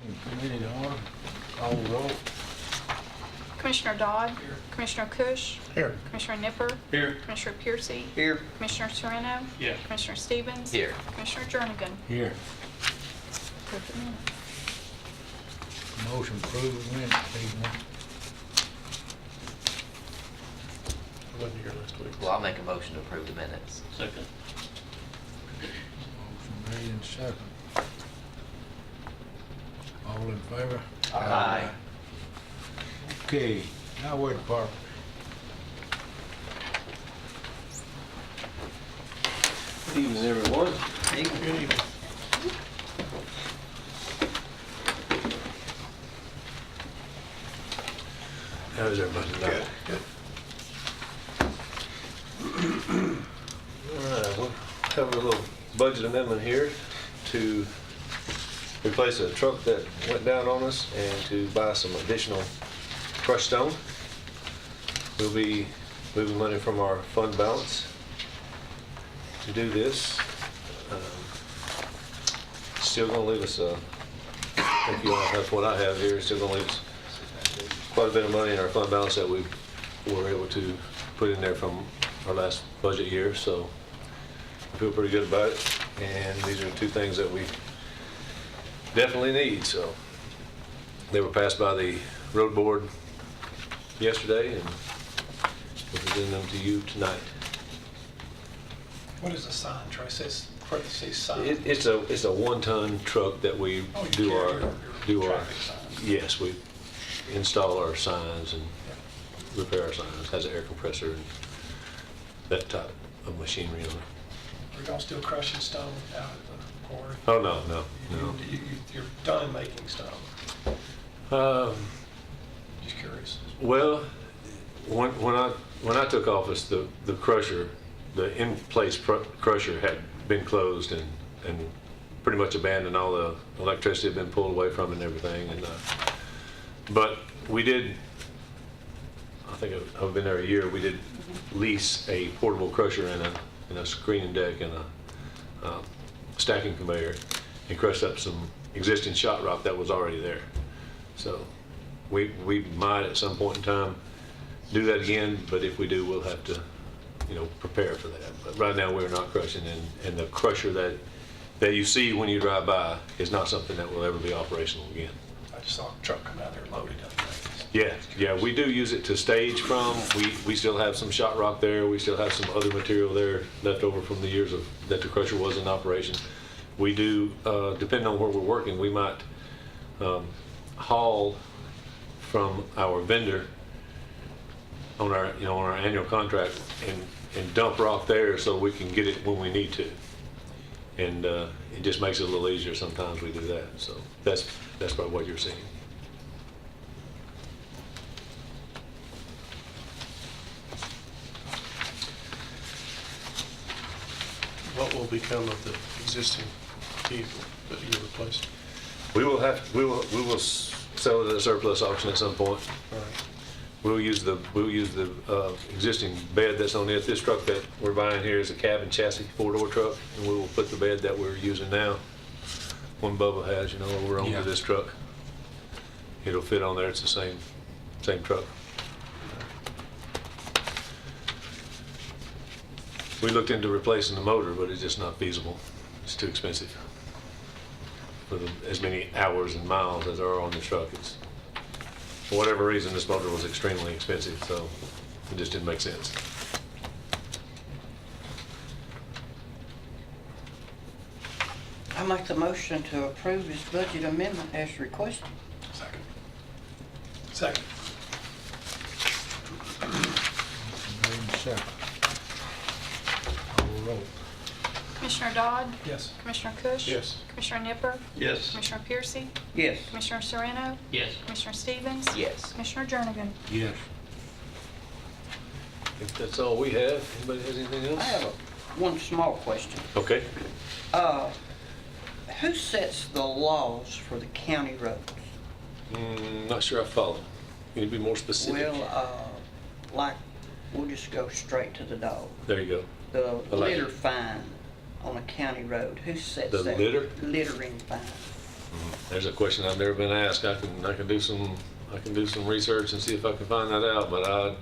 Committee to order. Call the roll. Commissioner Dodd. Here. Commissioner Cush. Here. Commissioner Nipper. Here. Commissioner Piercy. Here. Commissioner Serrano. Yes. Commissioner Stevens. Here. Commissioner Jernigan. Here. Approve the minutes. Motion approved, minutes, evening. I wasn't here last week. Well, I'll make a motion to approve the minutes. Second. Motion made and second. All in favor? Aye. Okay, Highway Department. Good evening, everyone. Good evening. How's everybody tonight? Good. All right, we'll have a little budget amendment here to replace a truck that went down on us and to buy some additional crushed stone. We'll be moving money from our fund balance to do this. Still gonna leave us if you all have what I have here, it's still gonna leave us quite a bit of money in our fund balance that we were able to put in there from our last budget year, so I feel pretty good about it. And these are two things that we definitely need, so they were passed by the road board yesterday, and we're presenting them to you tonight. What is a sign, Troy? It says, sign. It's a one-ton truck that we Oh, you do carry your our, traffic signs. yes, we install our signs and repair our signs, has an air compressor and that type of machinery on it. Are y'all still crushing stone out at the quarry? Oh, no. You're done making stone? Just curious. Well, when I took office, the crusher, the in-place crusher had been closed and pretty much abandoned. All the electricity had been pulled away from it and everything. And but we did, I think I've been there a year, we did lease a portable crusher and a screening deck and a stacking conveyor and crushed up some existing shot rock that was already there. So we might at some point in time do that again, but if we do, we'll have to, prepare for that. But right now, we're not crushing, and the crusher that you see when you drive by is not something that will ever be operational again. I just saw a truck come out there loaded up. Yeah, we do use it to stage from. We still have some shot rock there. We still have some other material there left over from the years that the crusher was in operation. We do, depending on where we're working, we might haul from our vendor on our annual contract and dump rock there so we can get it when we need to. And it just makes it a little easier sometimes we do that. So that's probably what you're seeing. What will become of the existing vehicle that you're replacing? We will sell it at a surplus auction at some point. All right. We'll use the existing bed that's on it. This truck that we're buying here is a cab and chassis 4-door truck, and we will put the bed that we're using now, one Bubba has, over onto this truck. It'll fit on there. It's the same truck. We looked into replacing the motor, but it's just not feasible. It's too expensive for as many hours and miles as there are on this truck. For whatever reason, this motor was extremely expensive, so it just didn't make sense. I make the motion to approve this budget amendment as requested. Second. Motion made and second. Call the roll. Commissioner Dodd. Yes. Commissioner Cush. Yes. Commissioner Nipper. Yes. Commissioner Piercy. Yes. Commissioner Serrano. Yes. Commissioner Stevens. Yes. Commissioner Jernigan. Yes. If that's all we have, anybody has anything else? I have one small question. Okay. Who sets the laws for the county roads? Not sure I follow. You need to be more specific. Well, we'll just go straight to the dog. There you go. The like litter it. fine on a county road, who sets The that? litter? Littering fine. There's a question I've never been asked. I can do some research and see if I can find that out, but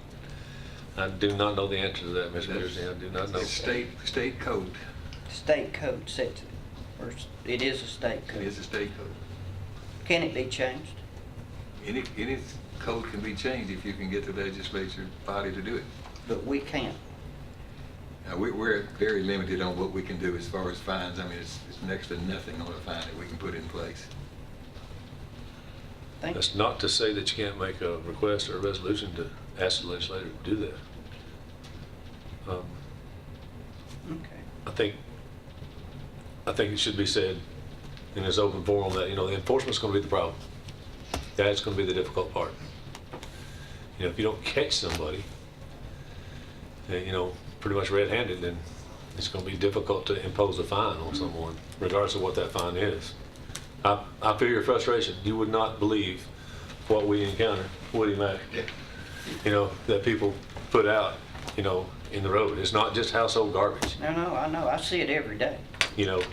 I do not know the answer to that, Ms. Pearson. I do not know. It's state code. State code sets it, or it is a state It code. is a state code. Can it be changed? Any code can be changed if you can get the legislature body to do it. But we can't. Now, we're very limited on what we can do as far as fines. I mean, it's next to nothing on a fine that we can put in place. Thank you. That's not to say that you can't make a request or a resolution to ask the legislature to do that. Okay. I think it should be said in this open forum that, the enforcement's gonna be the problem. That's gonna be the difficult part. If you don't catch somebody, pretty much red-handed, then it's gonna be difficult to impose a fine on someone, regardless of what that fine is. I feel your frustration. You would not believe what we encounter, Woody Mac, that people put out, in the road. It's not just household garbage, No, I know. I see it every day. So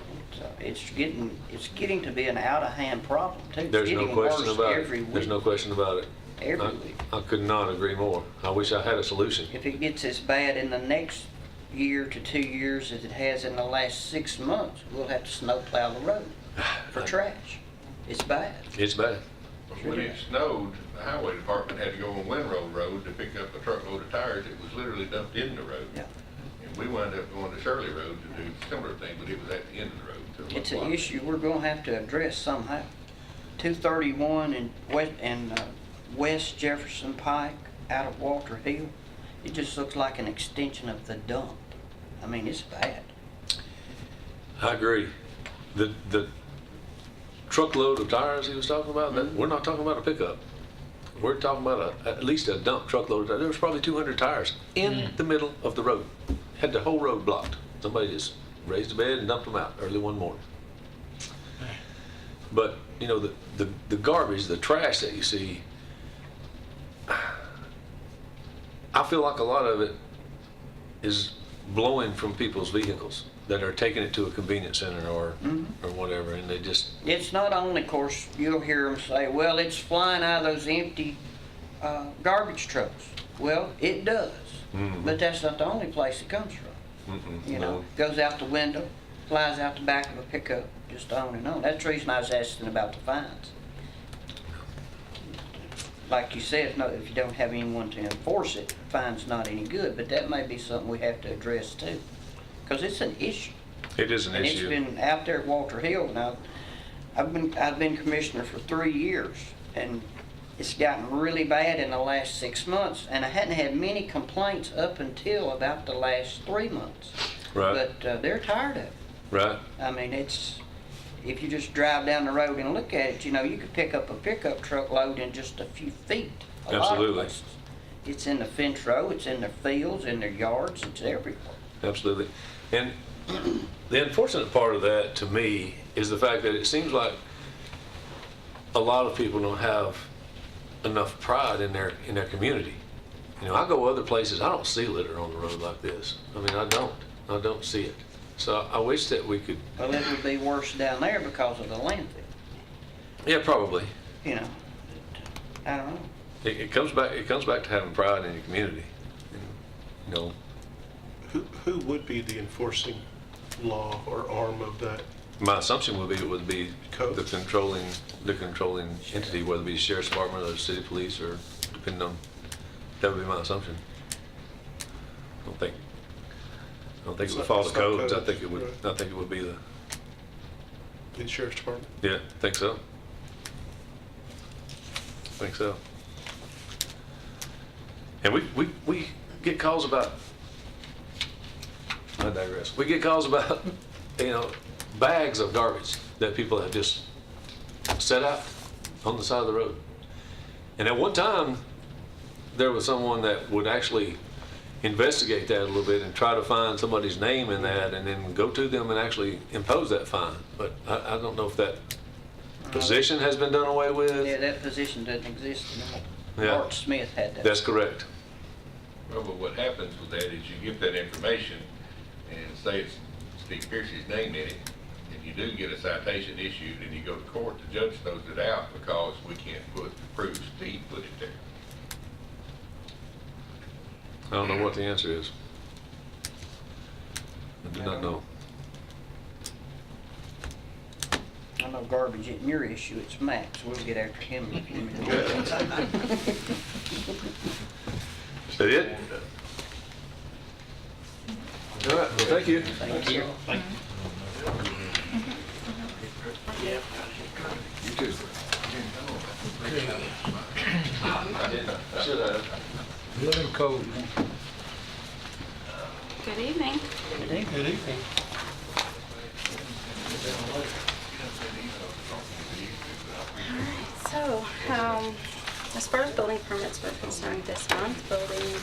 it's getting to be an out-of-hand problem too. It's There's no getting question worse about every it. week. There's no question about it. Every week. I could not agree more. I wish I had a solution. If it gets as bad in the next year to 2 years as it has in the last 6 months, we'll have to snowplow the road for trash. It's bad. It's bad. When it snowed, the highway department had to go on Winroad Road to pick up a truckload of tires. It was literally dumped in the road. Yeah. And we wound up going to Shirley Road to do a similar thing, but it was at the end of the road. So it It's looked an like- issue we're gonna have to address somehow. 231 and West Jefferson Pike out of Walter Hill, it just looks like an extension of the dump. I mean, it's bad. I agree. The truckload of tires he was talking about, we're not talking about a pickup. We're talking about at least a dump truckload of tires. There was probably 200 tires in the middle of the road. Had the whole road blocked. Somebody just raised a bed and dumped them out early one morning. But, the garbage, the trash that you see, I feel like a lot of it is blowing from people's vehicles that are taking it to a convenience center or whatever, and they just, It's not only, of course, you'll hear them say, well, it's flying out of those empty garbage trucks. Well, it does, but that's not the only place it comes from. no. Goes out the window, flies out the back of a pickup, just on and on. That's the reason I was asking about the fines. Like you said, no, if you don't have anyone to enforce it, the fine's not any good, but that may be something we have to address too. Because it's an issue. It is an And it's issue. been out there at Walter Hill now. I've been commissioner for 3 years, and it's gotten really bad in the last 6 months, and I hadn't had many complaints up until about the last 3 months. Right. But they're tired of it. Right. I mean, if you just drive down the road and look at it, you could pick up a pickup truck load in just a few feet. A lot of Absolutely. places. It's in the fence row, it's in their fields, in their yards, it's everywhere. Absolutely. And the unfortunate part of that, to me, is the fact that it seems like a lot of people don't have enough pride in their community. I go other places, I don't see litter on the road like this. I mean, I don't see it. So I wish that we could, Well, it would be worse down there because of the landfill, yeah, probably. I don't know. It comes back to having pride in your community. And, Who would be the enforcing law or arm of that? my assumption would be Code. the controlling entity, whether it be sheriff's department or the city police, or depending on, that would be my assumption. I don't think it would follow the It's not codes. I codes, think it would, right. I think it would be The sheriff's department? yeah, I think so. I think so. And we get calls about, I digress. We get calls about, bags of garbage that people have just set out on the side of the road. And at one time, there was someone that would actually investigate that a little bit and try to find somebody's name in that and then go to them and actually impose that fine. But I don't know if that position has been done away with. Yeah, that position doesn't exist anymore. Yeah. Art Smith had that. That's correct. Well, but what happens with that is you give that information and say it's Steve Pierce's name in it, and and you do get a citation issued and you go to court, the judge throws it out because we can't prove Steve put it there. I don't know what the answer is. I do not know. I know garbage isn't your issue, it's Max. We'll get after him in a few minutes. Is that it? All right, well, thank you. Thank you. You too. Should have. Building code. Good evening. Good evening. So, as far as building permits were concerned this month, building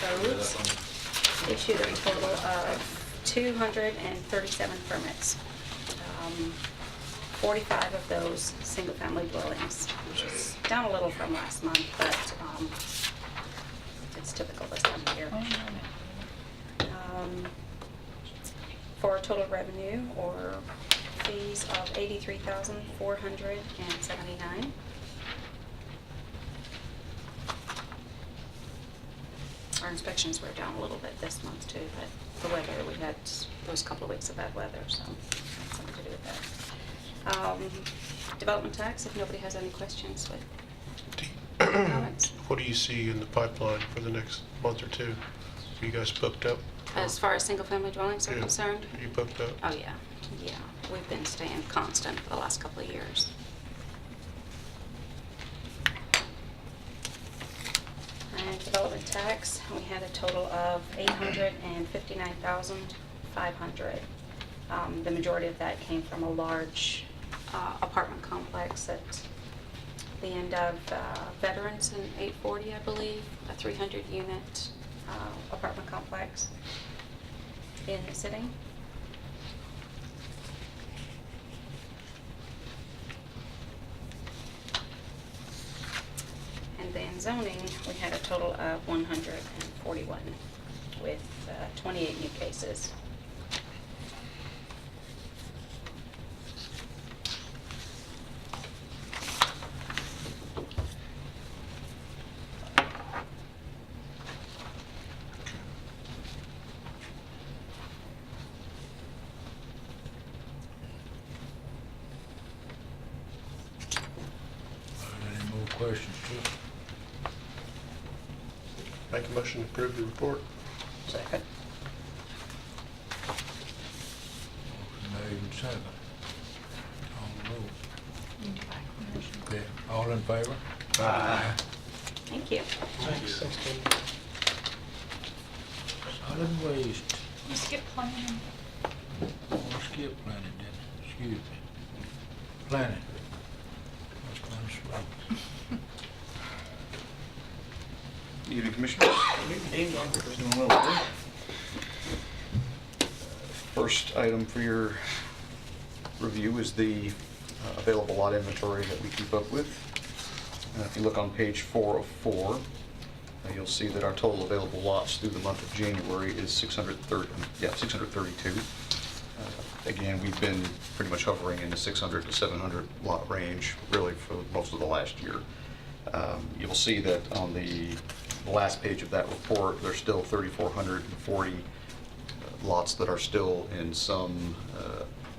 codes issued a total of 237 permits. 45 of those single-family dwellings, which is down a little from last month, but it's typical this time of year. For a total revenue or fees of $83,479. Our inspections were down a little bit this month too, but the weather, we had those couple of weeks of bad weather, so had something to do with that. Development tax, if nobody has any questions with comments. What do you see in the pipeline for the next month or two? Are you guys booked up? As far as single-family dwellings are Yeah. concerned, Are you booked up? oh yeah, we've been staying constant for the last couple of years. And development tax, we had a total of $859,500. The majority of that came from a large apartment complex at the end of Veterans and 840, I believe, a 300-unit apartment complex in the city. And then zoning, we had a total of 141 with 28 new cases. Any more questions, too? Make a motion to approve the report. Second. Motion made and second. Call the roll. Okay, all in favor? Thank you. Thanks, Tim. Solid waste. You skip planning. Oh, skip planning, didn't it? Excuse me. Planning. Must have been slow. Evening, Commissioners. Doing well today. First item for your review is the available lot inventory that we keep up with. If you look on page 404, you'll see that our total available lots through the month of January is 632. Again, we've been pretty much hovering in the 600 to 700 lot range, really for most of the last year. You'll see that on the last page of that report, there's still 3,440 lots that are still in some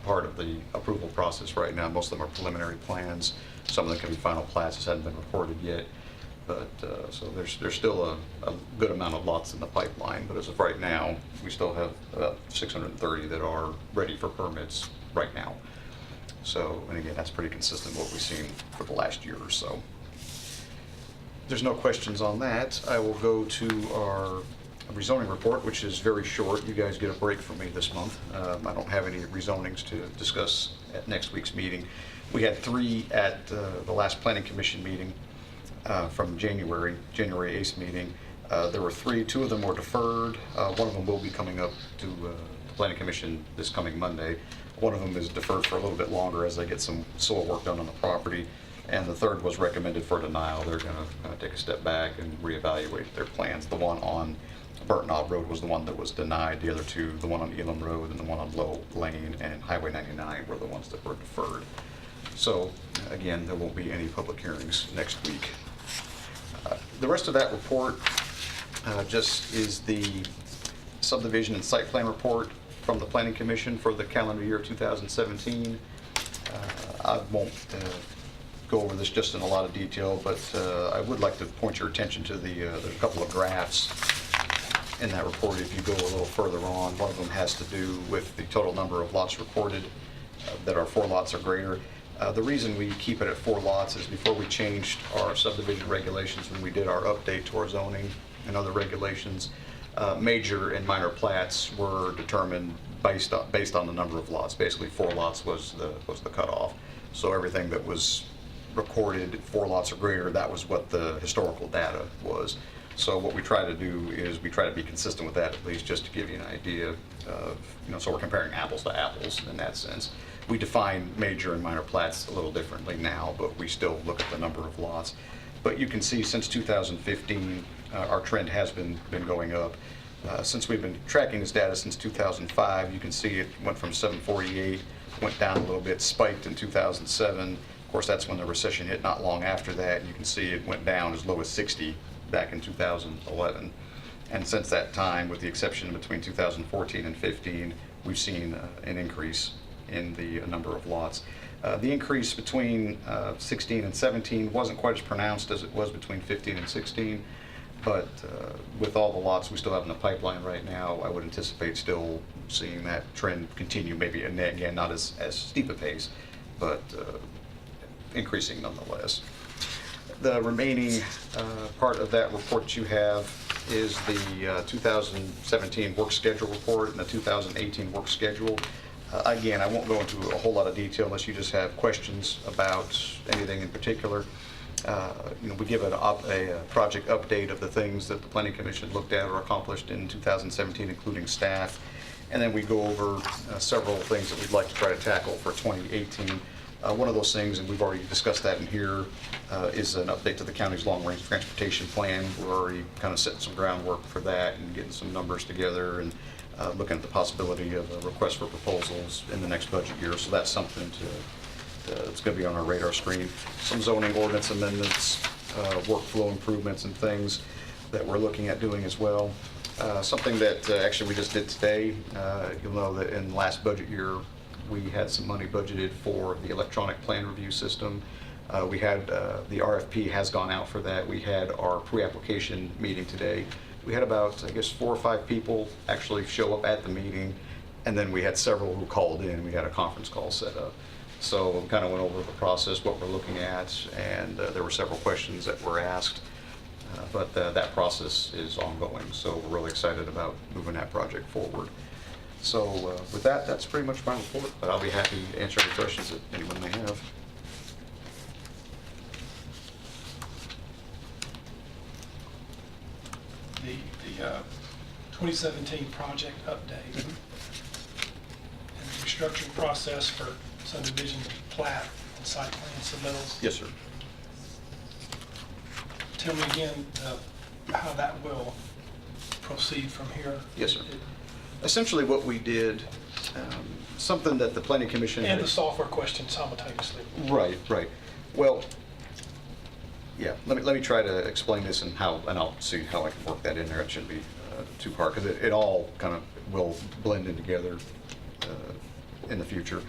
part of the approval process right now. Most of them are preliminary plans. Some of them can be final plats, just haven't been reported yet. But so there's still a good amount of lots in the pipeline. But as of right now, we still have about 630 that are ready for permits right now. So, and again, that's pretty consistent with what we've seen for the last year or so. There's no questions on that. I will go to our rezoning report, which is very short. You guys get a break from me this month. I don't have any rezonings to discuss at next week's meeting. We had 3 at the last Planning Commission meeting from January 8th meeting. There were 3, 2 of them were deferred. One of them will be coming up to the Planning Commission this coming Monday. One of them is deferred for a little bit longer as I get some soil work done on the property. and the third was recommended for denial. They're going to take a step back and reevaluate their plans. The one on Burnt Knob Road was the one that was denied. The other two, the one on Elam Road and the one on Low Lane and Highway 99, were the ones that were deferred. So again, there won't be any public hearings next week. The rest of that report just is the subdivision and site plan report from the Planning Commission for the calendar year 2017. I won't go over this just in a lot of detail, but I would like to point your attention to the couple of graphs in that report. If you go a little further on, one of them has to do with the total number of lots reported that are 4 lots or greater. The reason we keep it at 4 lots is before we changed our subdivision regulations, when we did our update to our zoning and other regulations, major and minor plats were determined based on the number of lots. Basically, 4 lots was the cutoff. So everything that was recorded 4 lots or greater, that was what the historical data was. So what we try to do is we try to be consistent with that, at least, just to give you an idea of, so we're comparing apples to apples in that sense. We define major and minor plats a little differently now, but we still look at the number of lots. But you can see since 2015, our trend has been going up. Since we've been tracking this data since 2005, you can see it went from 748, went down a little bit, spiked in 2007. Of course, that's when the recession hit. Not long after that, you can see it went down as low as 60 back in 2011. And since that time, with the exception between 2014 and 15, we've seen an increase in the number of lots. The increase between 16 and 17 wasn't quite as pronounced as it was between 15 and 16, but with all the lots we still have in the pipeline right now, I would anticipate still seeing that trend continue, maybe again not as steep a pace, but increasing nonetheless. The remaining part of that report that you have is the 2017 work schedule report and the 2018 work schedule. Again, I won't go into a whole lot of detail unless you just have questions about anything in particular. We give a project update of the things that the Planning Commission looked at or accomplished in 2017, including staff. And then we go over several things that we'd like to try to tackle for 2018. One of those things, and we've already discussed that in here, is an update to the county's long-range transportation plan. We're already kind of setting some groundwork for that and getting some numbers together and looking at the possibility of a request for proposals in the next budget year. So that's something that's going to be on our radar screen. Some zoning ordinance amendments, workflow improvements and things that we're looking at doing as well. Something that actually we just did today, you'll know that in the last budget year, we had some money budgeted for the electronic plan review system. We had, the RFP has gone out for that. We had our pre-application meeting today. We had about, I guess, 4 or 5 people actually show up at the meeting, and then we had several who called in. We had a conference call set up. So we kind of went over the process, what we're looking at, and there were several questions that were asked, but that process is ongoing. So we're really excited about moving that project forward. So with that, that's pretty much my report, but I'll be happy to answer any questions that anyone may have. The 2017 project update and the restructuring process for subdivision plat and site plan submittals. Yes, sir. Tell me again how that will proceed from here. Yes, sir. Essentially what we did, something that the Planning Commission... And the software question simultaneously. Right. Well, yeah, let me try to explain this and I'll see how I can work that in there. It shouldn't be too hard because it all kind of will blend in together in the future.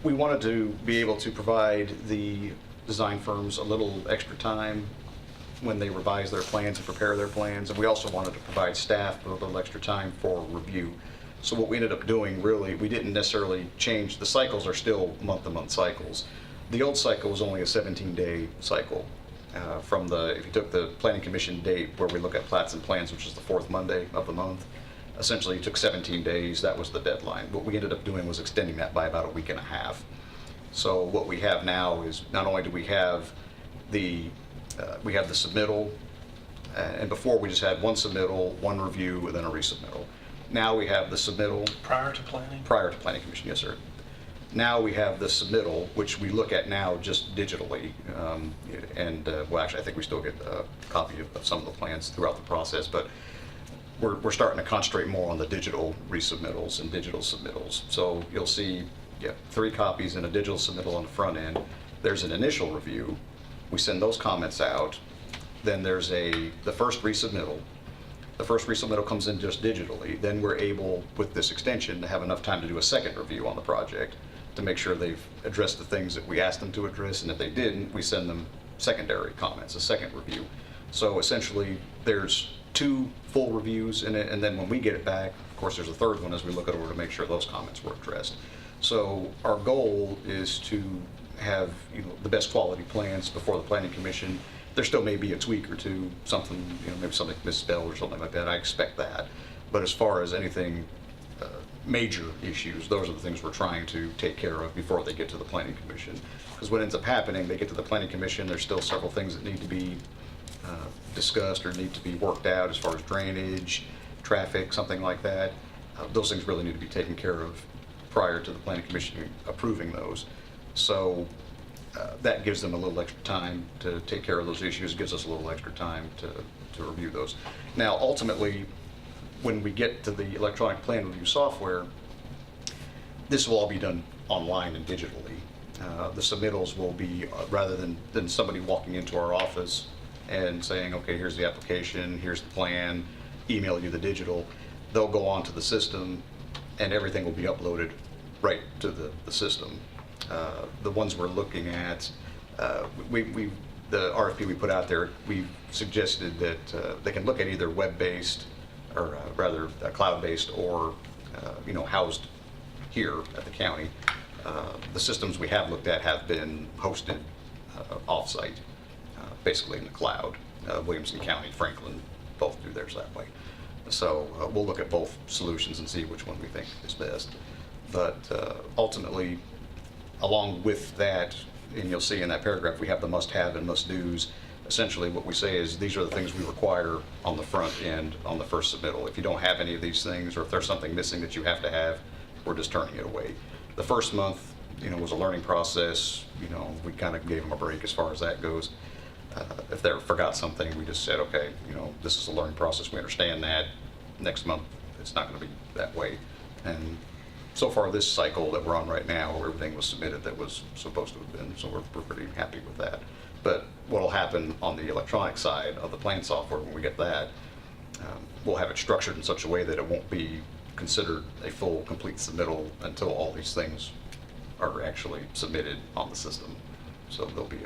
We wanted to be able to provide the design firms a little extra time when they revise their plans and prepare their plans, and we also wanted to provide staff a little extra time for review. So what we ended up doing, really, we didn't necessarily change. The cycles are still month-to-month cycles. The old cycle was only a 17-day cycle. If you took the Planning Commission date where we look at plats and plans, which is the 4th Monday of the month, essentially it took 17 days. That was the deadline. What we ended up doing was extending that by about a week and a half. So what we have now is not only do we have the submittal, and before we just had one submittal, one review, and then a resubmittal. Now we have the submittal. Prior to planning? Prior to Planning Commission, yes, sir. Now we have the submittal, which we look at now just digitally. Well, actually, I think we still get a copy of some of the plans throughout the process, but we're starting to concentrate more on the digital resubmittals and digital submittals. So you'll see, 3 copies and a digital submittal on the front end. There's an initial review. We send those comments out. Then there's the first resubmittal. The first resubmittal comes in just digitally. Then we're able, with this extension, to have enough time to do a second review on the project to make sure they've addressed the things that we asked them to address, and if they didn't, we send them secondary comments, a second review. So essentially, there's 2 full reviews in it, and then when we get it back, of course, there's a third one as we look it over to make sure those comments were addressed. So our goal is to have, the best quality plans before the Planning Commission. There still may be a tweak or two, something, maybe something misspelled or something like that. I expect that. But as far as anything major issues, those are the things we're trying to take care of before they get to the Planning Commission. Because what ends up happening, they get to the Planning Commission, there's still several things that need to be discussed or need to be worked out as far as drainage, traffic, something like that. Those things really need to be taken care of prior to the Planning Commission approving those. So that gives them a little extra time to take care of those issues, gives us a little extra time to review those. Now, ultimately, when we get to the electronic plan review software, this will all be done online and digitally. The submittals will be, rather than somebody walking into our office and saying, okay, here's the application, here's the plan, email you the digital, they'll go onto the system and everything will be uploaded right to the system. The ones we're looking at, the RFP we put out there, we suggested that they can look at either web-based or rather cloud-based or housed here at the county. The systems we have looked at have been hosted off-site, basically in the cloud. Williamson County, Franklin, both do theirs that way. So we'll look at both solutions and see which one we think is best. But ultimately, along with that, and you'll see in that paragraph, we have the must-have and must-dos. Essentially, what we say is these are the things we require on the front end on the first submittal. If you don't have any of these things, or if there's something missing that you have to have, we're just turning it away. The first month, was a learning process. We kind of gave them a break as far as that goes. If they forgot something, we just said, okay, this is a learning process. We understand that. Next month, it's not going to be that way. And so far, this cycle that we're on right now, where everything was submitted that was supposed to have been, so we're pretty happy with that. But what will happen on the electronic side of the plan software when we get that, we'll have it structured in such a way that it won't be considered a full, complete submittal until all these things are actually submitted on the system. So there'll be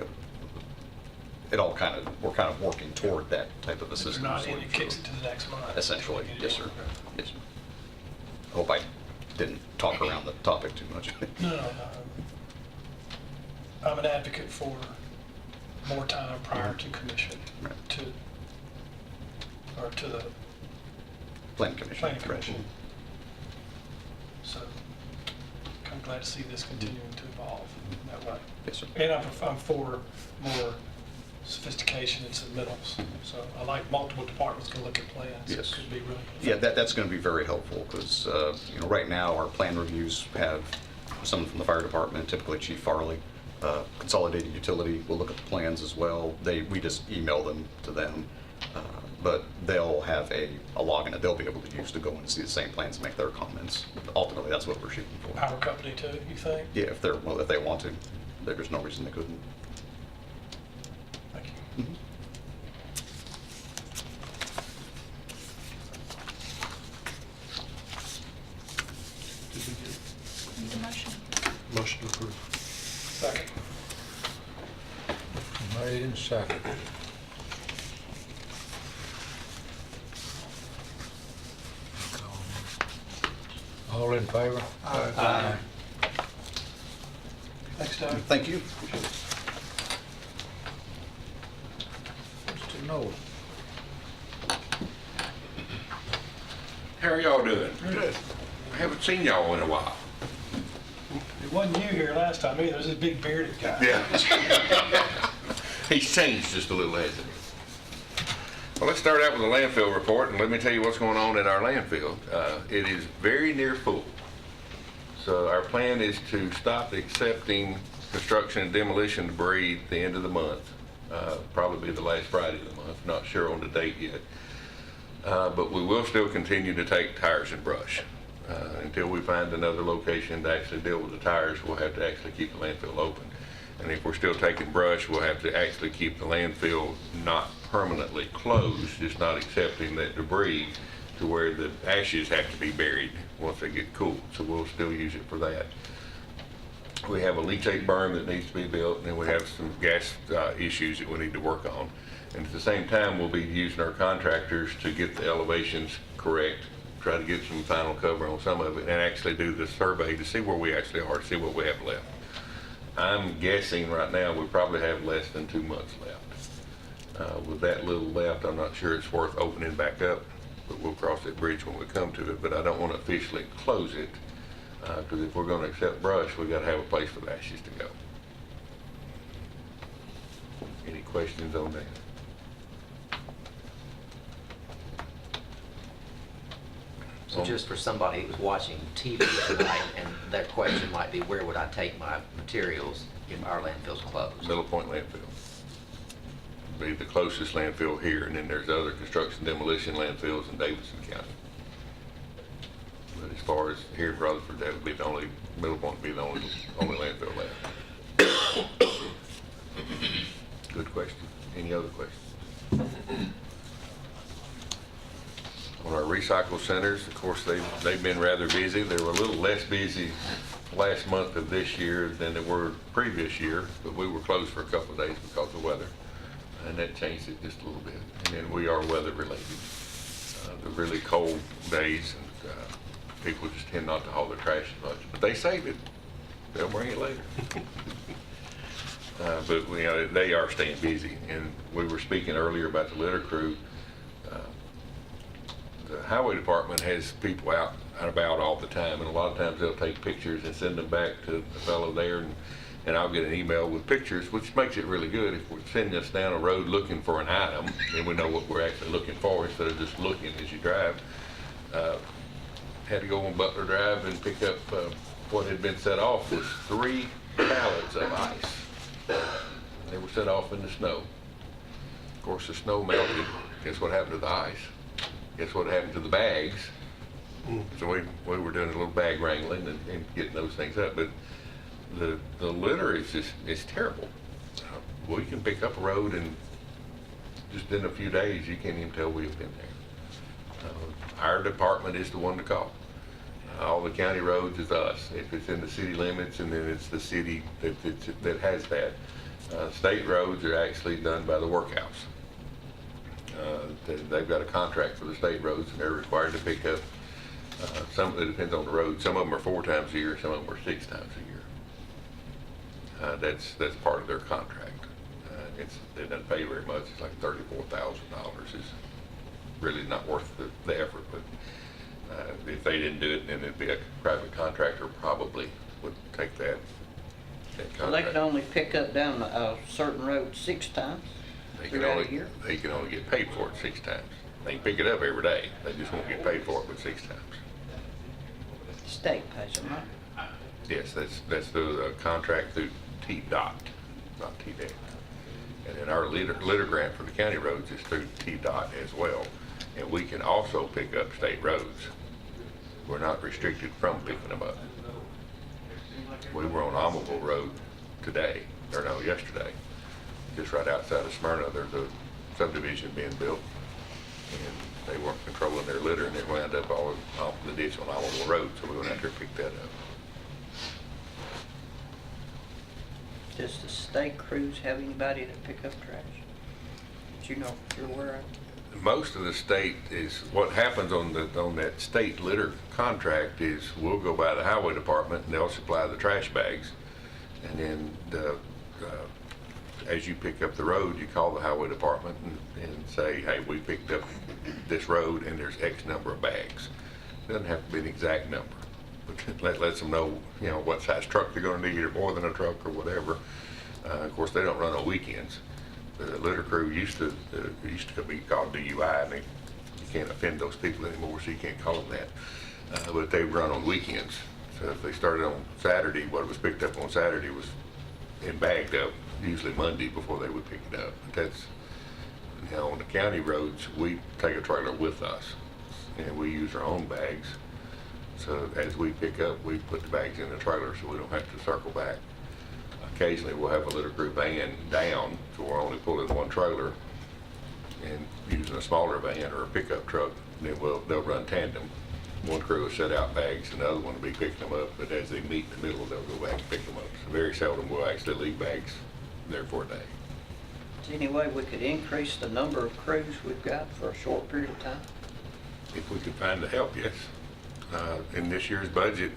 we're kind of working toward that type of a If system. you're not in, it kicks it to the next month. Essentially, yes, sir. Yes, sir. I hope I didn't talk around the topic too much. No. I'm an advocate for more time prior to commission, Right. to the Planning Commission. planning right. commission. So I'm glad to see this continuing to evolve that way. Yes, sir. And I'm for more sophistication in submittals. So I like multiple departments can look at plans. Yes. It could be really. Yeah, that's going to be very helpful because, right now our plan reviews have someone from the fire department, typically Chief Farley. Consolidated Utility will look at the plans as well. We just email them to them, but they'll have a login that they'll be able to use to go in and see the same plans and make their comments. Ultimately, that's what we're shooting for. Power company too, you think? Yeah, if they want to, there's no reason they couldn't. Thank you. Mhm. Did we get Need a motion? motion to approve? Second. Made and seconded. All in favor? Aye. Thanks, Doug. Thank you. Mr. Noel. How are y'all doing? Good. I haven't seen y'all in a while. It wasn't you here last time either. It was this big bearded guy. Yeah. He's changed just a little, hasn't he? Well, let's start out with the landfill report, and let me tell you what's going on at our landfill. It is very near full. So our plan is to stop accepting construction and demolition debris at the end of the month. Probably be the last Friday of the month, not sure on the date yet. But we will still continue to take tires and brush. Until we find another location to actually deal with the tires, we'll have to actually keep the landfill open. And if we're still taking brush, we'll have to actually keep the landfill not permanently closed, just not accepting that debris to where the ashes have to be buried once they get cooled. So we'll still use it for that. We have a leachate berm that needs to be built, and then we have some gas issues that we need to work on. And at the same time, we'll be using our contractors to get the elevations correct, try to get some final cover on some of it, and actually do the survey to see where we actually are, see what we have left. I'm guessing right now we probably have less than 2 months left. With that little left, I'm not sure it's worth opening back up, but we'll cross that bridge when we come to it. But I don't want to officially close it, because if we're going to accept brush, we got to have a place for the ashes to go. Any questions on that? So just for somebody who's watching TV tonight, and their question might be, where would I take my materials if our landfill's closed? Middle Point landfill. Be the closest landfill here, and then there's other construction demolition landfills in Davidson County. But as far as here in Rutherford, that would be the only, Middle Point would be the only landfill left. Good question. Any other questions? On our recycle centers, of course, they've been rather busy. They were a little less busy last month of this year than they were previous year, but we were closed for a couple of days because of weather, and that changed it just a little bit. And then we are weather related. The really cold days, and people just tend not to haul their trash as much, but they save it. They'll bring it later. But you know, they are staying busy, and we were speaking earlier about the litter crew. The highway department has people out and about all the time, and a lot of times they'll take pictures and send them back to the fellow there, and I'll get an email with pictures, which makes it really good. If we're sending us down a road looking for an item, then we know what we're actually looking for instead of just looking as you drive. Had to go on Butler Drive and pick up what had been set off was 3 pallets of ice. They were set off in the snow. Of course, the snow melted. Guess what happened to the ice? Guess what happened to the bags? So we were doing a little bag wrangling and getting those things up. But the litter is just, it's terrible. We can pick up a road and just in a few days, you can't even tell we've been there. Our department is the one to call. All the county roads is us. If it's in the city limits, and then it's the city that has that. State roads are actually done by the workhouse. They've got a contract for the state roads, and they're required to pick up, it depends on the road. Some of them are 4 times a year, some of them are 6 times a year. That's part of their contract. It doesn't pay very much. It's like $34,000 is really not worth the effort, but if they didn't do it, then it'd be a private contractor probably would take that contract. So they can only pick up down a certain road 6 times throughout a year? They can only get paid for it 6 times. They can pick it up every day. They just won't get paid for it but 6 times. The state pays them, right? Yes, that's the contract through TDOT, not TDEC. And then our litter grant for the county roads is through TDOT as well. And we can also pick up state roads. We're not restricted from picking them up. We were on Almaville Road yesterday, just right outside of Smyrna. There's a subdivision being built, and they weren't controlling their litter, and it wound up all off the ditch on Almaville Road, so we went out there and picked that up. Does the state crews have anybody to pick up trash? Do you know if you're aware of? Most of the state is, what happens on that state litter contract is we'll go by the highway department and they'll supply the trash bags. And then as you pick up the road, you call the highway department and say, hey, we picked up this road and there's X number of bags. It doesn't have to be an exact number, but that lets them know, what size truck they're going to need, or more than a truck or whatever. Of course, they don't run on weekends. The litter crew used to be called DUI, and you can't offend those people anymore, so you can't call them that. But they run on weekends, So if they started on Saturday, what was picked up on Saturday was and bagged up usually Monday before they would pick it up. But that's, now on the county roads, we take a trailer with us and we use our own bags. So as we pick up, we put the bags in the trailer so we don't have to circle back. Occasionally we'll have a little group van down, so we're only pulling one trailer and using a smaller van or a pickup truck. Then they'll run tandem. One crew will set out bags and the other one will be picking them up, but as they meet in the middle, they'll go back and pick them up. So very seldom we'll actually leave bags there for a day. Is there any way we could increase the number of crews we've got for a short period of time? If we could find the help, yes. In this year's budget,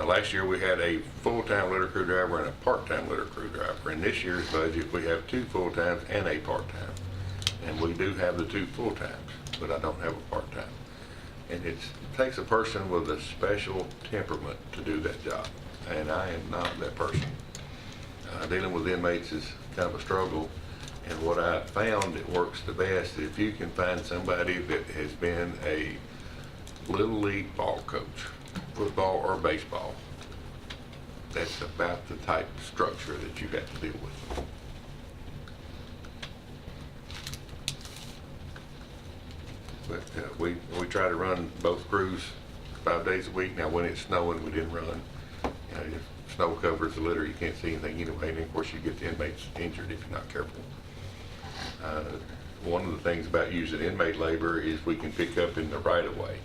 last year we had a full-time litter crew driver and a part-time litter crew driver. In this year's budget, we have 2 full-times and a part-time. And we do have the 2 full-times, but I don't have a part-time. And it takes a person with a special temperament to do that job, and I am not that person. Dealing with inmates is kind of a struggle, and what I found that works the best, if you can find somebody that has been a Little League ball coach, football or baseball, that's about the type of structure that you have to deal with. But we try to run both crews 5 days a week. Now, when it's snowing, we didn't run. You know, if snow covers the litter, you can't see anything anyway, and of course you get the inmates injured if you're not careful. One of the things about using inmate labor is we can pick up in the right-of-way.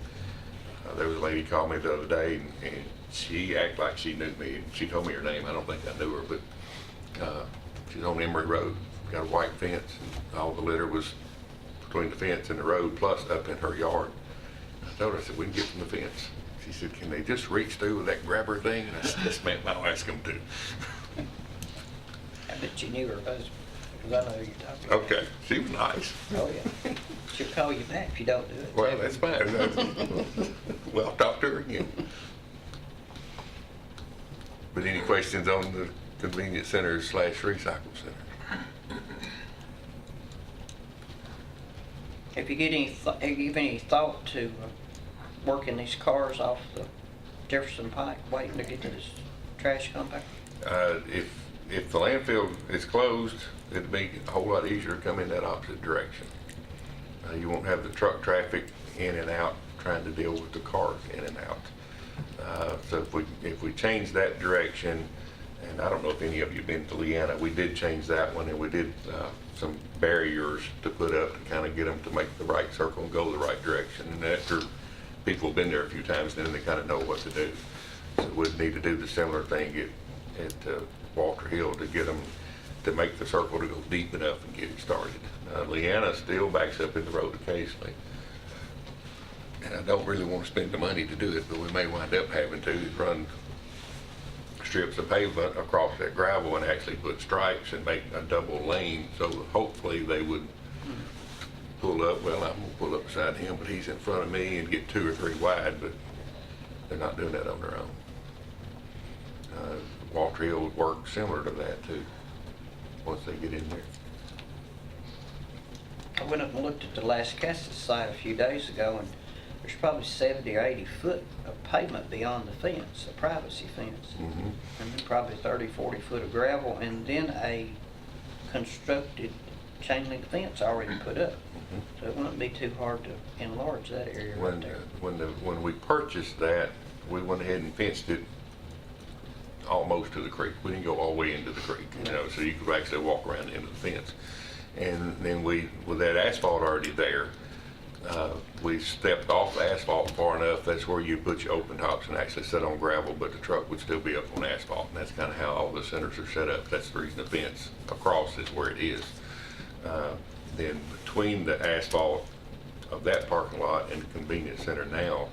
There was a lady called me the other day, and she acted like she knew me. She told me her name. I don't think I knew her, but she's on Emory Road, got a white fence, and all the litter was between the fence and the road, plus up in her yard. I told her, I said, we can get from the fence. She said, can they just reach through with that grabber thing? And I said, yes, ma'am, I'll ask them to. I bet you knew her husband, because I know who you're talking about. Okay, she was nice. Oh, yeah. She'll call you back if you don't do it. Well, that's fine. Well, I'll talk to her again. But any questions on the convenience center / recycle center? Have you given any thought to working these cars off the Jefferson Pike, waiting to get to this trash compactor? If the landfill is closed, it'd be a whole lot easier to come in that opposite direction. You won't have the truck traffic in and out trying to deal with the cars in and out. So if we change that direction, and I don't know if any of you have been to Leanna, we did change that one, and we did some barriers to put up to kind of get them to make the right circle and go the right direction. And after people have been there a few times, then they kind of know what to do. So we'd need to do the similar thing at Walter Hill to get them to make the circle to go deep enough and get it started. Leanna still backs up in the road occasionally. And I don't really want to spend the money to do it, but we may wind up having to run strips of pavement across that gravel and actually put stripes and make a double lane, so hopefully they would pull up. Well, I'm gonna pull up beside him, but he's in front of me and get 2 or 3 wide, but they're not doing that on their own. Walter Hill would work similar to that too, once they get in there. I went up and looked at the Lascassas site a few days ago, and there's probably 70 or 80 foot of pavement beyond the fence, a privacy fence. Mm-hmm. And then probably 30, 40 foot of gravel, and then a constructed chain link fence already put up. Mm-hmm. So it wouldn't be too hard to enlarge that area right there. When we purchased that, we went ahead and fenced it almost to the creek. We didn't go all the way into the creek, you know, so you could actually walk around the end of the fence. And then with that asphalt already there, we stepped off the asphalt far enough, that's where you put your open tops and actually set on gravel, but the truck would still be up on asphalt. And that's kind of how all the centers are set up. That's the reason the fence across is where it is. Then between the asphalt of that parking lot and the convenience center now,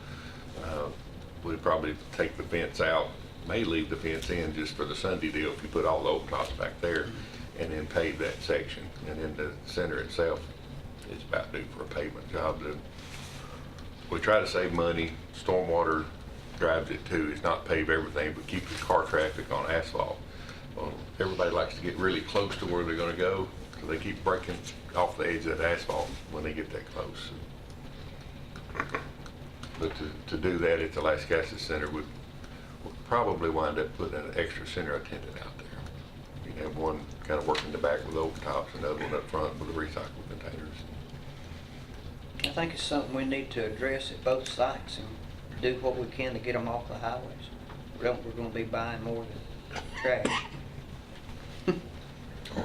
we'd probably take the fence out, may leave the fence in just for the Sunday deal if you put all the open tops back there, and then pave that section. And then the center itself is about due for a pavement job. We try to save money. Stormwater drives it too. It's not pave everything, but keep the car traffic on asphalt. Well, everybody likes to get really close to where they're going to go, so they keep breaking off the edge of that asphalt when they get that close. But to do that at the Lascassas Center would probably wind up putting an extra center attendant out there. You can have one kind of working the back with overtops, and another one up front with the recycle containers. I think it's something we need to address at both sites and do what we can to get them off the highways. We're gonna be buying more than trash. Or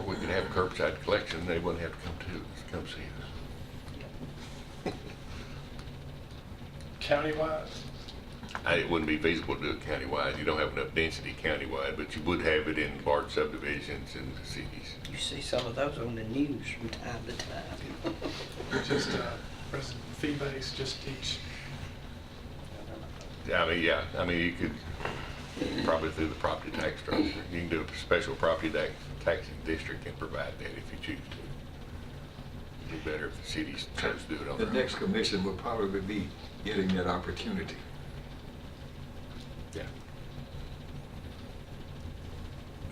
we could have curbside collection, they wouldn't have to come see us. Countywide? It wouldn't be feasible to do it countywide. You don't have enough density countywide, but you would have it in large subdivisions in the cities. You see some of those on the news from time to time. Just resident fee-based, just each. I mean, yeah, I mean, you could probably through the property tax structure. You can do a special property taxing district and provide that if you choose to. It'd be better if the cities chose to do it on The their own. next commission will probably be getting that opportunity. Yeah.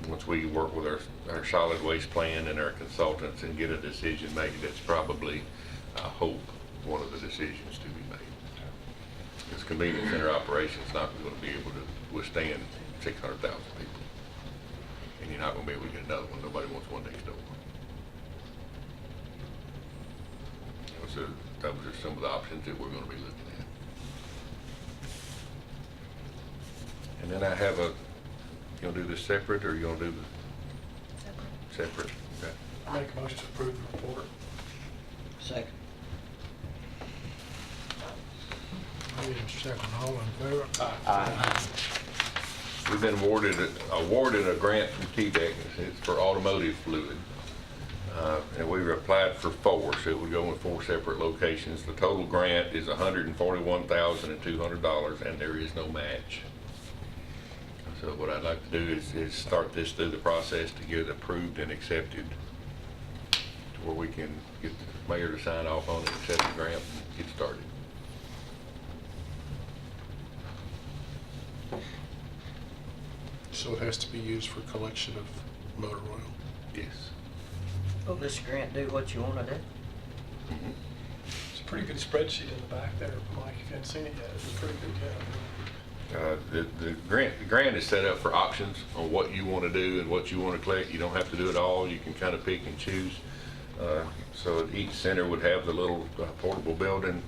Once we work with our solid waste plan and our consultants and get a decision made, that's probably, I hope, one of the decisions to be made. Because convenience center operation's not going to be able to withstand 600,000 people. And you're not going to be able to get another one. Nobody wants one next door. So those are some of the options that we're going to be looking at. And then I have you gonna do this separate, or you gonna do the? Separate. Okay. Make a motion to approve the report. Second. Moving second, all in favor? We've been awarded a grant from TDEC. It's for automotive fluid. And we've applied for 4, so it would go in 4 separate locations. The total grant is $141,200, and there is no match. So what I'd like to do is start this through the process to get it approved and accepted, to where we can get the mayor to sign off on it, accept the grant, and get started. So it has to be used for collection of motor oil. Yes. Will this grant do what you want to do? It's a pretty good spreadsheet in the back there, Mike, if you haven't seen it yet. It's a pretty good job. The grant is set up for options on what you want to do and what you want to collect. You don't have to do it all. You can kind of pick and choose. So each center would have the little portable building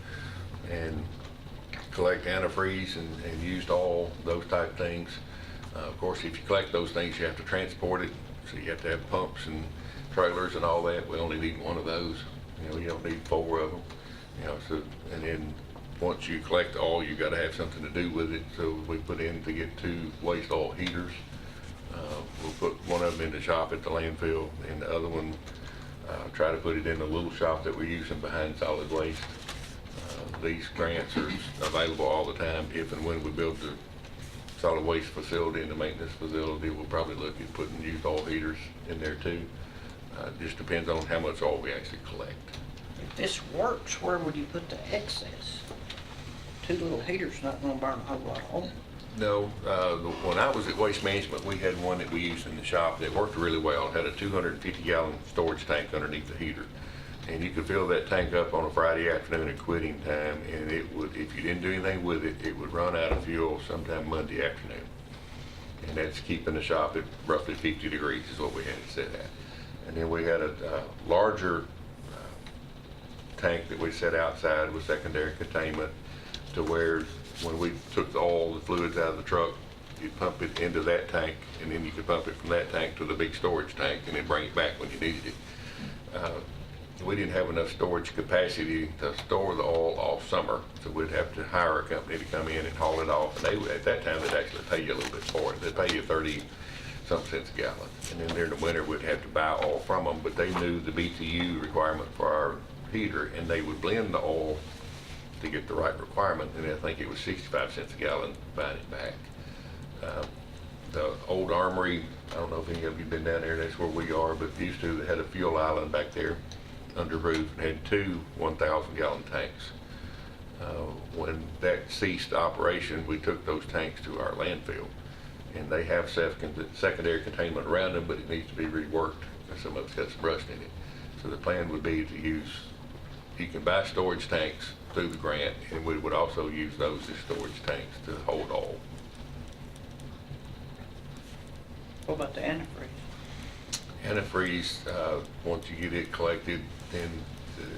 and collect antifreeze and used oil, those type things. Of course, if you collect those things, you have to transport it. So you have to have pumps and trailers and all that. We only need 1 of those. You don't need 4 of them. So, and then once you collect oil, you got to have something to do with it. So we put in to get 2 waste oil heaters. We'll put one of them in the shop at the landfill, and the other one try to put it in the little shop that we're using behind solid waste. These grants are available all the time. If and when we build the solid waste facility and the maintenance facility, we'll probably look at putting used oil heaters in there too. Just depends on how much oil we actually collect. If this works, where would you put the excess? 2 little heaters not gonna burn a whole lot of oil. No, when I was at Waste Management, we had one that we used in the shop that worked really well. It had a 250-gallon storage tank underneath the heater. And you could fill that tank up on a Friday afternoon at quitting time, and it would, if you didn't do anything with it, it would run out of fuel sometime Monday afternoon. And that's keeping the shop at roughly 50 degrees is what we had it set at. And then we had a larger tank that we set outside with secondary containment, to where when we took all the fluids out of the truck, you'd pump it into that tank, and then you could pump it from that tank to the big storage tank and then bring it back when you needed it. We didn't have enough storage capacity to store the oil all summer, so we'd have to hire a company to come in and haul it off. And they, at that time, they'd actually pay you a little bit for it. They'd pay you 30-something cents a gallon. And then during the winter, we'd have to buy oil from them, but they knew the BTU requirement for our heater, and they would blend the oil to get the right requirement. And I think it was 65 cents a gallon buying it back. The old armory, I don't know if any of you have been down there, that's where we are, but used to, they had a fuel island back there under roof and had 2 1,000-gallon tanks. When that ceased operation, we took those tanks to our landfill, and they have secondary containment around them, but it needs to be reworked, and some of it's got some rust in it. So the plan would be to use, you can buy storage tanks through the grant, and we would also use those as storage tanks to hold oil. What about the antifreeze? Antifreeze, once you get it collected, then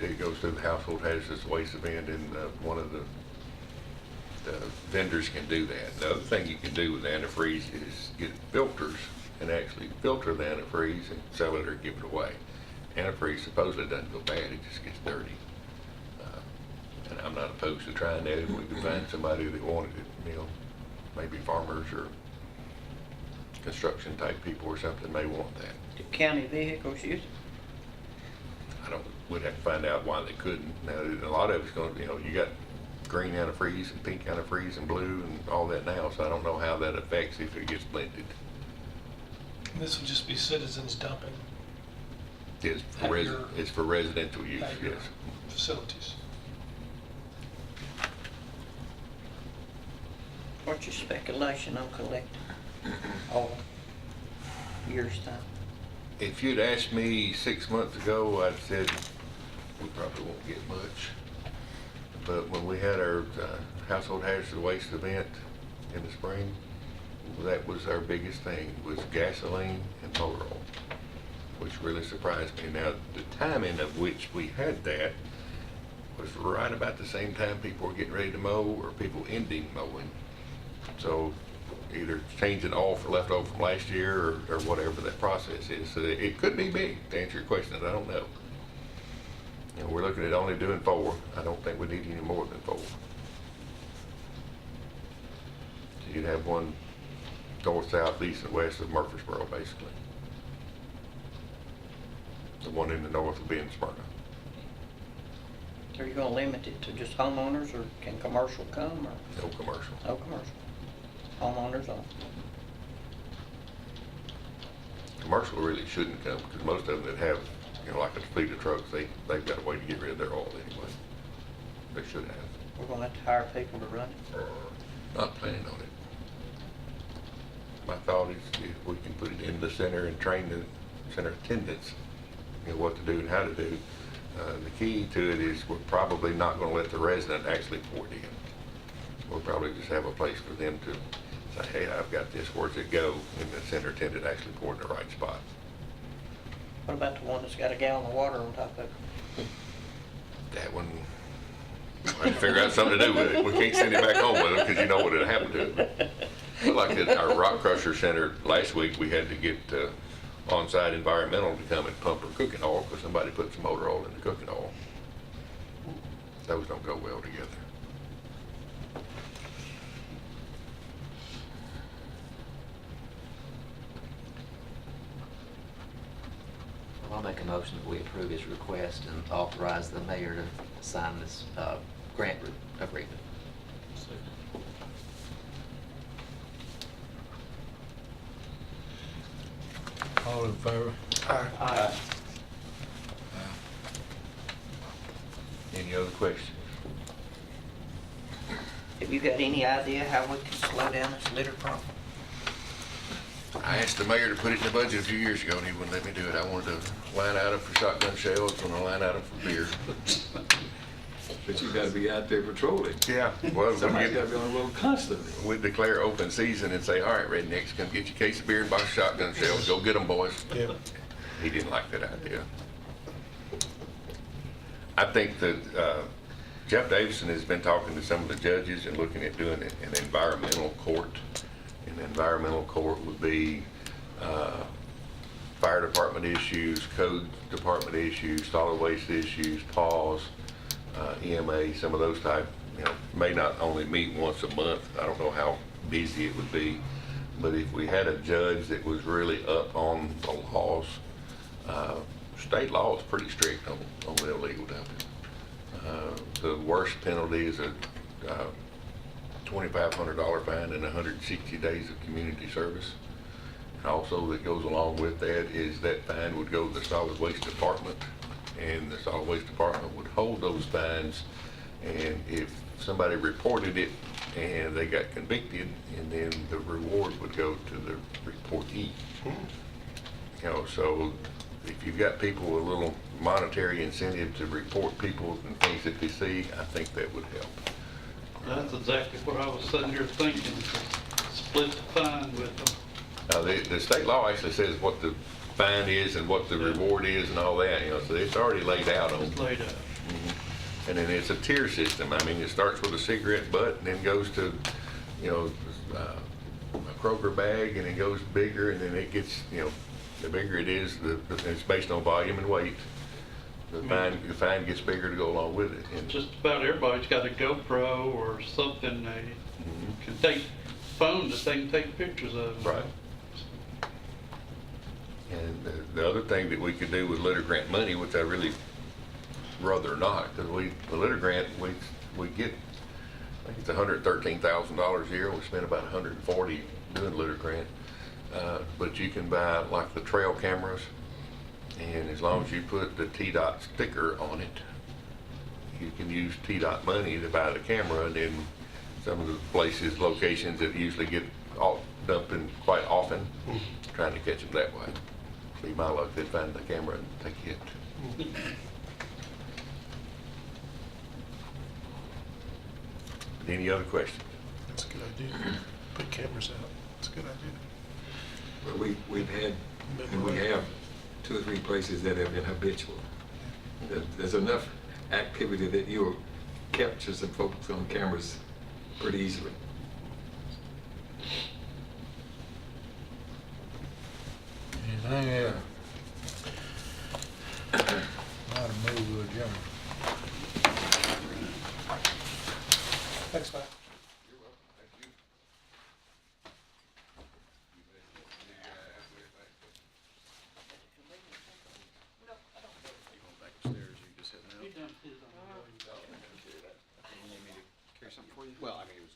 it goes to the household hazardous waste event, and one of the vendors can do that. The other thing you can do with antifreeze is get filters and actually filter the antifreeze and sell it or give it away. Antifreeze supposedly doesn't go bad, it just gets dirty. And I'm not opposed to trying that if we can find somebody that wanted it, you know, maybe farmers or construction type people or something may want that. Do county vehicles use it? We'd have to find out why they couldn't. Now, a lot of it's going to, you know, you got green antifreeze and pink antifreeze and blue and all that now, so I don't know how that affects if it gets blended. And this would just be citizens dumping It's At for, your- it's for residential use, at your yes. facilities. What's your speculation on collecting all year's time? If you'd asked me 6 months ago, I'd said we probably won't get much. But when we had our household hazardous waste event in the spring, that was our biggest thing, was gasoline and motor oil, which really surprised me. Now, the timing of which we had that was right about the same time people were getting ready to mow or people ending mowing. So either changing off or left over from last year or whatever that process is. So it could be big, to answer your question, I don't know. You know, we're looking at only doing 4. I don't think we need any more than 4. So you'd have one north, south, east, and west of Murfreesboro, basically. The one in the north will be in Smyrna. Are you gonna limit it to just homeowners, or can commercial come, or No commercial. no commercial? Homeowners only? Commercial really shouldn't come, because most of them that have, you know, like a fleet of trucks, they've got a way to get rid of their oil anyway. They should have. We're gonna have to hire people to run it. Not planning on it. My thought is if we can put it in the center and train the center attendants, you know, what to do and how to do. The key to it is we're probably not going to let the resident actually pour it in. We'll probably just have a place for them to say, hey, I've got this, where's it go? And the center attendant actually pour it in the right spot. What about the one that's got a gallon of water on top of it? That one, I have to figure out something to do with it. We can't send it back home with it because you know what would happen to it. But like at our rock crusher center last week, we had to get on-site environmental to come and pump our cooking oil because somebody put some motor oil in the cooking oil. Those don't go well together. I'll make a motion that we approve his request and authorize the mayor to sign this grant agreement. All in favor? Any other questions? Have you got any idea how we can slow down this litter problem? I asked the mayor to put it in the budget a few years ago, and he wouldn't let me do it. I wanted to line item for shotgun shells and a line item for beer. But you gotta be out there patrolling. Yeah, well, Somebody's gotta be on the road constantly. we'd declare open season and say, all right, rednecks, come get your case of beer and box of shotgun shells. Go get them, boys. Yeah. He didn't like that idea. I think that Jeff Davison has been talking to some of the judges and looking at doing an environmental court. An environmental court would be fire department issues, code department issues, solid waste issues, PAWS, EMA, some of those type, you know, may not only meet once a month. I don't know how busy it would be, but if we had a judge that was really up on the laws, state law is pretty strict on the illegal dumping. The worst penalty is a $2,500 fine and 160 days of community service. And also that goes along with that is that fine would go to the solid waste department, and the solid waste department would hold those fines, and if somebody reported it and they got convicted, and then the reward would go to the reportee. You know, so if you've got people with a little monetary incentive to report people and things that they see, I think that would help. That's exactly what I was sitting here thinking, split the fine with them. The state law actually says what the fine is and what the reward is and all that, so it's already laid out on. It's laid out. And then it's a tier system. I mean, it starts with a cigarette butt and then goes to, a Kroger bag, and it goes bigger, and then it gets, the bigger it is, it's based on volume and weight. The fine gets bigger to go along with it. And Just about everybody's got a GoPro or something they can take, phone that they can take pictures of. Right. And the other thing that we could do with litter grant money, which I really rather not, because the litter grant, we get, I think it's $113,000 a year. We spend about $140 doing litter grant. But you can buy like the trail cameras, and as long as you put the TDOT sticker on it, you can use TDOT money to buy the camera. And then some of the places, locations that usually get dumping quite often, trying to catch them that way. See my luck, they'd find the camera and take it. Any other questions? That's a good idea. Put cameras out. That's a good idea. But we've had, and we have 2 or 3 places that have been habitual. There's enough activity that you'll capture some folks on cameras pretty easily. Anything else? Not a move with Jim. Thanks, Matt. Well, I mean,